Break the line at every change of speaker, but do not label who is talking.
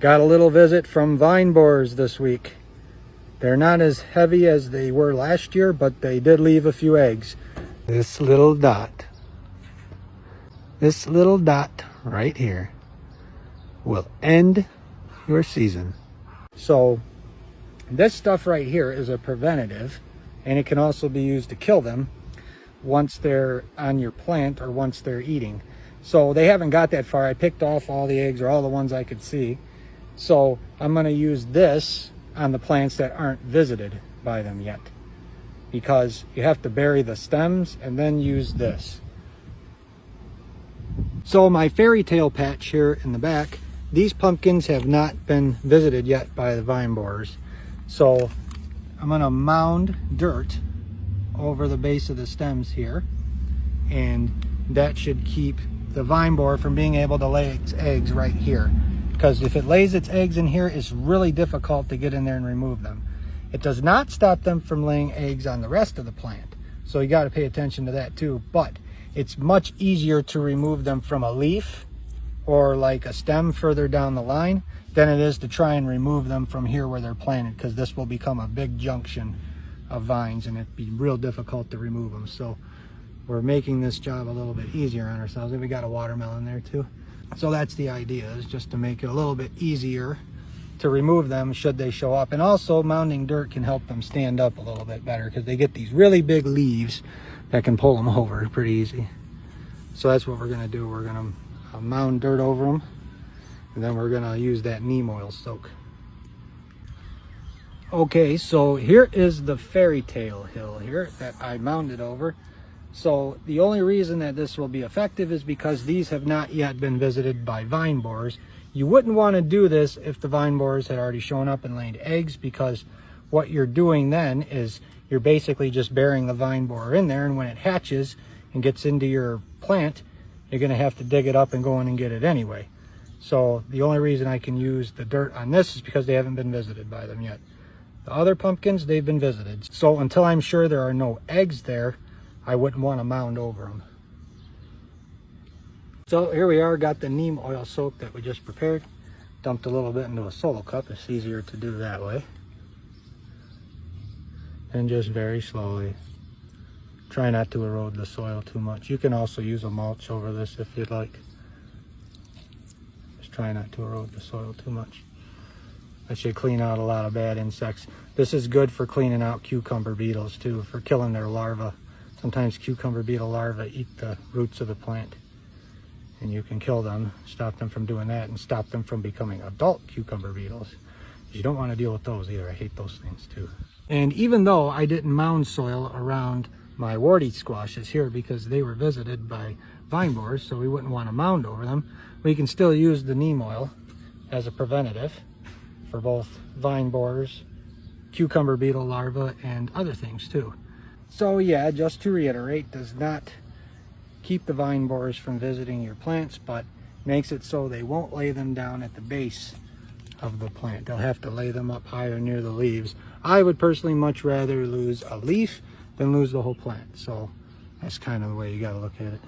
Got a little visit from vine borers this week. They're not as heavy as they were last year, but they did leave a few eggs. This little dot right here will end your season. So this stuff right here is a preventative, and it can also be used to kill them once they're on your plant or once they're eating. So they haven't got that far. I picked off all the eggs, or all the ones I could see. So I'm going to use this on the plants that aren't visited by them yet, because you have to bury the stems and then use this. So my fairy tale patch here in the back, these pumpkins have not been visited yet by the vine borers. So I'm going to mound dirt over the base of the stems here, and that should keep the vine borer from being able to lay its eggs right here. Because if it lays its eggs in here, it's really difficult to get in there and remove them. It does not stop them from laying eggs on the rest of the plant, so you got to pay attention to that too. But it's much easier to remove them from a leaf or like a stem further down the line than it is to try and remove them from here where they're planted, because this will become a big junction of vines and it'd be real difficult to remove them. So we're making this job a little bit easier on ourselves. And we got a watermelon there too. So that's the idea, is just to make it a little bit easier to remove them should they show up. And also mounding dirt can help them stand up a little bit better, because they get these really big leaves that can pull them over pretty easy. So that's what we're going to do. We're going to mound dirt over them, and then we're going to use that neem oil soak. Okay, so here is the fairy tale hill here that I mounded over. So the only reason that this will be effective is because these have not yet been visited by vine borers. You wouldn't want to do this if the vine borers had already shown up and laid eggs, because what you're doing then is you're basically just burying the vine borer in there, and when it hatches and gets into your plant, you're going to have to dig it up and go in and get it anyway. So the only reason I can use the dirt on this is because they haven't been visited by them yet. The other pumpkins, they've been visited. So until I'm sure there are no eggs there, I wouldn't want to mound over them. So here we are, got the neem oil soak that we just prepared. Dumped a little bit into a solo cup. It's easier to do that way. And just very slowly. Try not to erode the soil too much. You can also use a mulch over this if you'd like. Just try not to erode the soil too much. That should clean out a lot of bad insects. This is good for cleaning out cucumber beetles too, for killing their larvae. Sometimes cucumber beetle larvae eat the roots of the plant, and you can kill them, stop them from doing that, and stop them from becoming adult cucumber beetles. You don't want to deal with those either. I hate those things too. And even though I didn't mound soil around my warty squashes here because they were visited by vine borers, so we wouldn't want to mound over them, we can still use the neem oil as a preventative for both vine borers, cucumber beetle larvae, and other things too. So yeah, just to reiterate, does not keep the vine borers from visiting your plants, but makes it so they won't lay them down at the base of the plant. They'll have to lay them up higher near the leaves. I would personally much rather lose a leaf than lose the whole plant. So that's kind of the way you got to look at it.